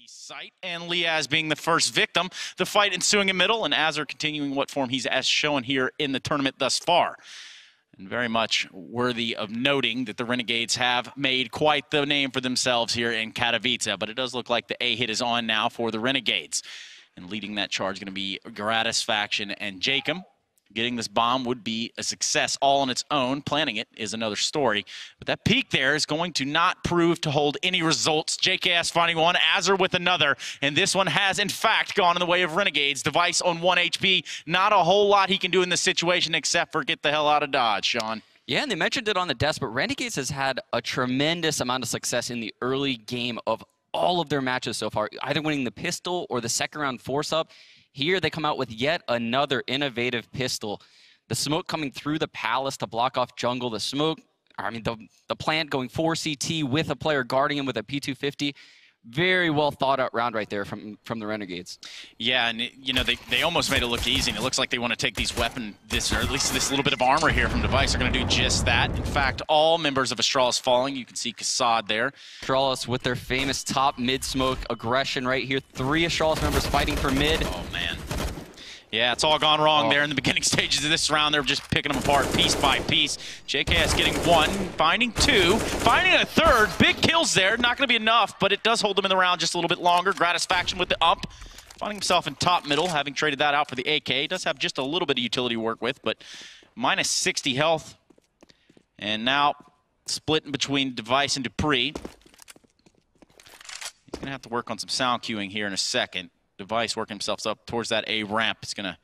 Sight, and Liaz being the first victim. The fight ensuing in middle, and Azur continuing what form he's as shown here in the tournament thus far. And very much worthy of noting that the Renegades have made quite the name for themselves here in Katowice, but it does look like the A hit is on now for the Renegades. And leading that charge going to be Gratisfaction and Jacob. Getting this bomb would be a success all on its own. Planning it is another story. But that peak there is going to not prove to hold any results. JKS finding one, Azur with another. And this one has, in fact, gone in the way of Renegades. Device on 1 HP. Not a whole lot he can do in this situation except for get the hell out of Dodge, Sean. Yeah, and they mentioned it on the desk, but Renegades has had a tremendous amount of success in the early game of all of their matches so far, either winning the pistol or the second round force-up. Here they come out with yet another innovative pistol. The smoke coming through the palace to block off jungle. The smoke, I mean, the plant going 4 CT with a player guarding him with a P250. Very well thought out round right there from the Renegades. Yeah, and you know, they almost made it look easy. And it looks like they want to take these or at least this little bit of armor here from Device are going to do just that. In fact, all members of Astralis falling. You can see Kassad there. Astralis with their famous top mid smoke aggression right here. 3 Astralis members fighting for mid. Oh man. Yeah, it's all gone wrong there in the beginning stages of this round. They're just picking them apart piece by piece. JKS getting 1, finding 2, finding a 3rd. Big kills there. Not going to be enough, but it does hold them in the round just a little bit longer. Gratisfaction with the up. Finding himself in top middle, having traded that out for the AK. Does have just a little bit of utility to work with, but minus 60 health. And now splitting between Device and Dupree. He's going to have to work on some sound cueing here in a second. Device working himself up towards that A ramp. It's going to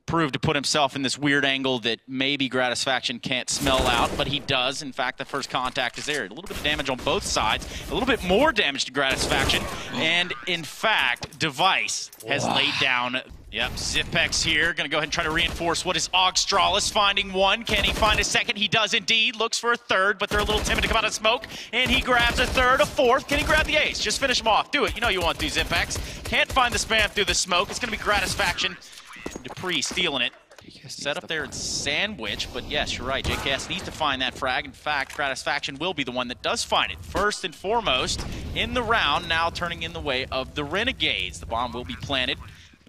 prove to put himself in this weird angle that maybe Gratisfaction can't smell out, but he does. In fact, the first contact is there. A little bit of damage on both sides. A little bit more damage to Gratisfaction. And in fact, Device has laid down. Yep, Zipex here. Going to go ahead and try to reinforce what is Astralis finding 1. Can he find a 2nd? He does indeed. Looks for a 3rd, but they're a little timid to come out of smoke. And he grabs a 3rd, a 4th. Can he grab the ace? Just finish him off. Do it. You know you want to, Zipex. Can't find the spam through the smoke. It's going to be Gratisfaction. Dupree stealing it. Set up there and sandwich, but yes, you're right. JKS needs to find that frag. In fact, Gratisfaction will be the one that does find it. First and foremost in the round, now turning in the way of the Renegades. The bomb will be planted.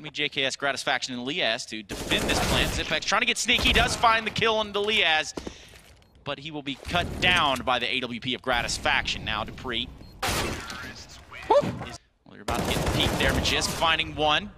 JKS, Gratisfaction, and Liaz to defend this plant. Zipex trying to get sneaky, does find the kill on the Liaz, but he will be cut down by the AWP of Gratisfaction. Now Dupree. Well, you're about to get the peek there. Magisk finding 1.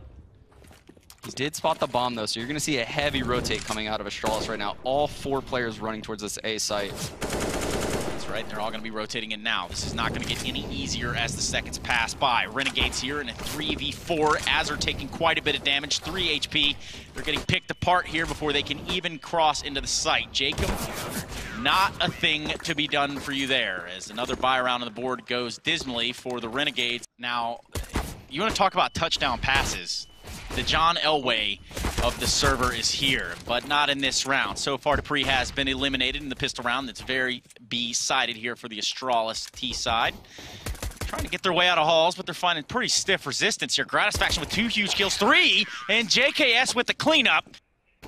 He did spot the bomb, though, so you're going to see a heavy rotate coming out of Astralis right now. All 4 players running towards this A site. That's right, they're all going to be rotating in now. This is not going to get any easier as the seconds pass by. Renegades here in a 3v4. Azur taking quite a bit of damage, 3 HP. They're getting picked apart here before they can even cross into the site. Jacob, not a thing to be done for you there, as another buy around on the board goes dismally for the Renegades. Now, you want to talk about touchdown passes. The John Elway of the server is here, but not in this round. So far, Dupree has been eliminated in the pistol round. That's very B-sided here for the Astralis T side. Trying to get their way out of halls, but they're finding pretty stiff resistance here. Gratisfaction with 2 huge kills, 3, and JKS with the cleanup.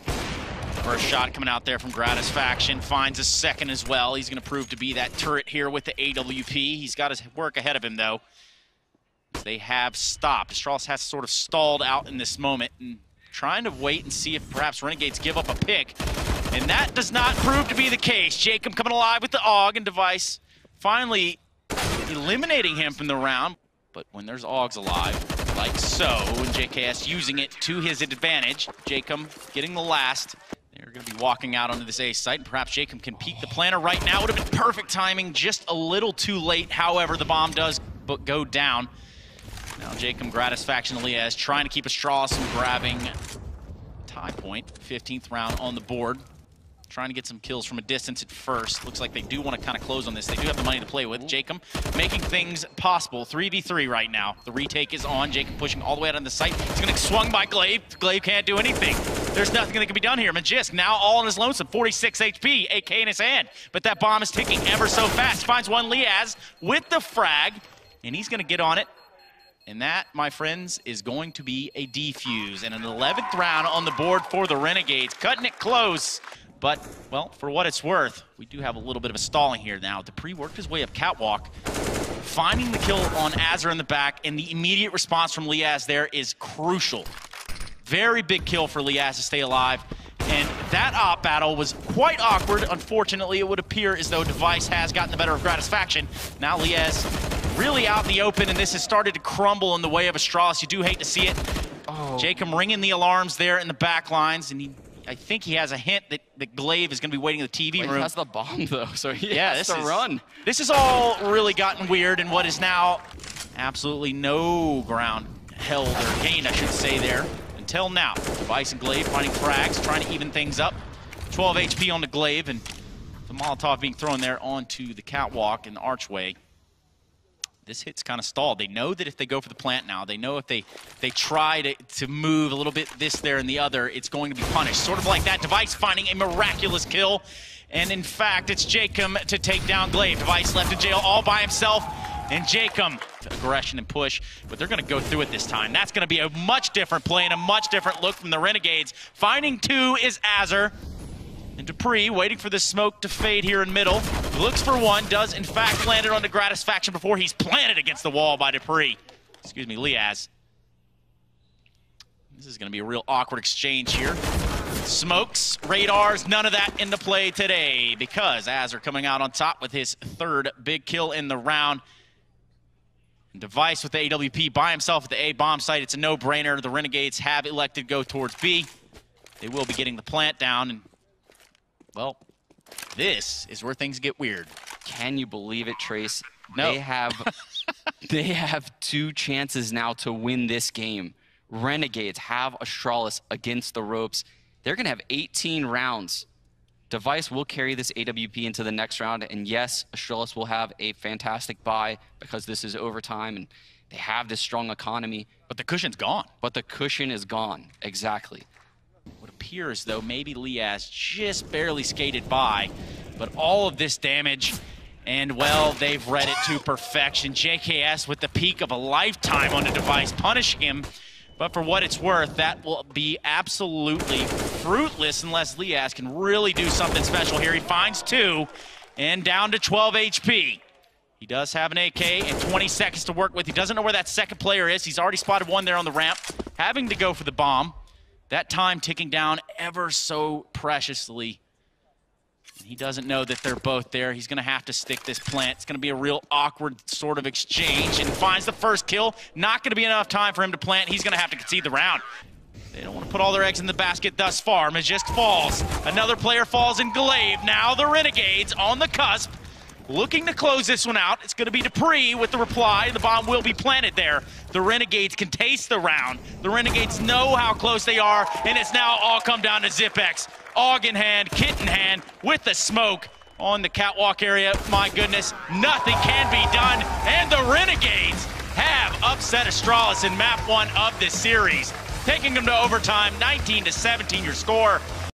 First shot coming out there from Gratisfaction, finds a 2nd as well. He's going to prove to be that turret here with the AWP. He's got his work ahead of him, though. They have stopped. Astralis has sort of stalled out in this moment and trying to wait and see if perhaps Renegades give up a pick. And that does not prove to be the case. Jacob coming alive with the AUG and Device finally eliminating him from the round. But when there's AUGs alive, like so, and JKS using it to his advantage, Jacob getting the last. They're going to be walking out onto this A site, and perhaps Jacob can peek the planter right now. Would have been perfect timing, just a little too late. However, the bomb does go down. Now Jacob, Gratisfaction, and Liaz trying to keep Astralis from grabbing tie point. 15th round on the board. Trying to get some kills from a distance at first. Looks like they do want to kind of close on this. They do have the money to play with. Jacob making things possible. 3v3 right now. The retake is on. Jacob pushing all the way out on the site. He's going to get swung by Glaive. Glaive can't do anything. There's nothing that can be done here. Magisk now all on his lonesome. 46 HP. AK in his hand. But that bomb is ticking ever so fast. Finds one Liaz with the frag. And he's going to get on it. And that, my friends, is going to be a defuse. And an 11th round on the board for the Renegades. Cutting it close. But, well, for what it's worth, we do have a little bit of a stalling here now. Dupree worked his way up catwalk. finding the kill on Azur in the back, and the immediate response from Liaz there is crucial. Very big kill for Liaz to stay alive. And that op battle was quite awkward. Unfortunately, it would appear as though Device has gotten the better of Gratisfaction. Now Liaz really out in the open, and this has started to crumble in the way of Astralis. You do hate to see it. Oh. Jacob ringing the alarms there in the back lines, and I think he has a hint that Glaive is going to be waiting in the TV room. He has the bomb, though, so he has to run. This has all really gotten weird, and what is now absolutely no ground held or gained, I should say, there. Until now, Device and Glaive finding frags, trying to even things up. 12 HP on the Glaive, and the Molotov being thrown there onto the catwalk and the archway. This hit's kind of stalled. They know that if they go for the plant now, they know if they try to move a little bit this, there, and the other, it's going to be punished. Sort of like that, Device finding a miraculous kill. And in fact, it's Jacob to take down Glaive. Device left in jail all by himself. And Jacob, aggression and push, but they're going to go through it this time. That's going to be a much different play and a much different look from the Renegades. Finding two is Azur. And Dupree waiting for the smoke to fade here in middle. Looks for one, does in fact land it onto Gratisfaction before he's planted against the wall by Dupree. Excuse me, Liaz. This is going to be a real awkward exchange here. Smokes, radars, none of that into play today because Azur coming out on top with his third big kill in the round. Device with the AWP by himself at the A bomb site. It's a no-brainer. The Renegades have elected to go towards B. They will be getting the plant down. And, well, this is where things get weird. Can you believe it, Trace? No. They have two chances now to win this game. Renegades have Astralis against the ropes. They're going to have 18 rounds. Device will carry this AWP into the next round, and yes, Astralis will have a fantastic buy because this is overtime, and they have this strong economy. But the cushion's gone. But the cushion is gone, exactly. What appears, though, maybe Liaz just barely skated by, but all of this damage, and, well, they've read it to perfection. JKS with the peak of a lifetime on the Device, punishing him. But for what it's worth, that will be absolutely fruitless unless Liaz can really do something special here. He finds two and down to 12 HP. He does have an AK and 20 seconds to work with. He doesn't know where that second player is. He's already spotted one there on the ramp, having to go for the bomb. That time ticking down ever so preciously. He doesn't know that they're both there. He's going to have to stick this plant. It's going to be a real awkward sort of exchange, and finds the first kill. Not going to be enough time for him to plant. He's going to have to concede the round. They don't want to put all their eggs in the basket thus far. Majist falls. Another player falls in Glaive. Now the Renegades on the cusp, looking to close this one out. It's going to be Dupree with the reply. The bomb will be planted there. The Renegades can taste the round. The Renegades know how close they are, and it's now all come down to Zipex. AUG in hand, kit in hand, with the smoke on the catwalk area. My goodness, nothing can be done, and the Renegades have upset Astralis in map 1 of this series, taking them to overtime, 19-17 your score.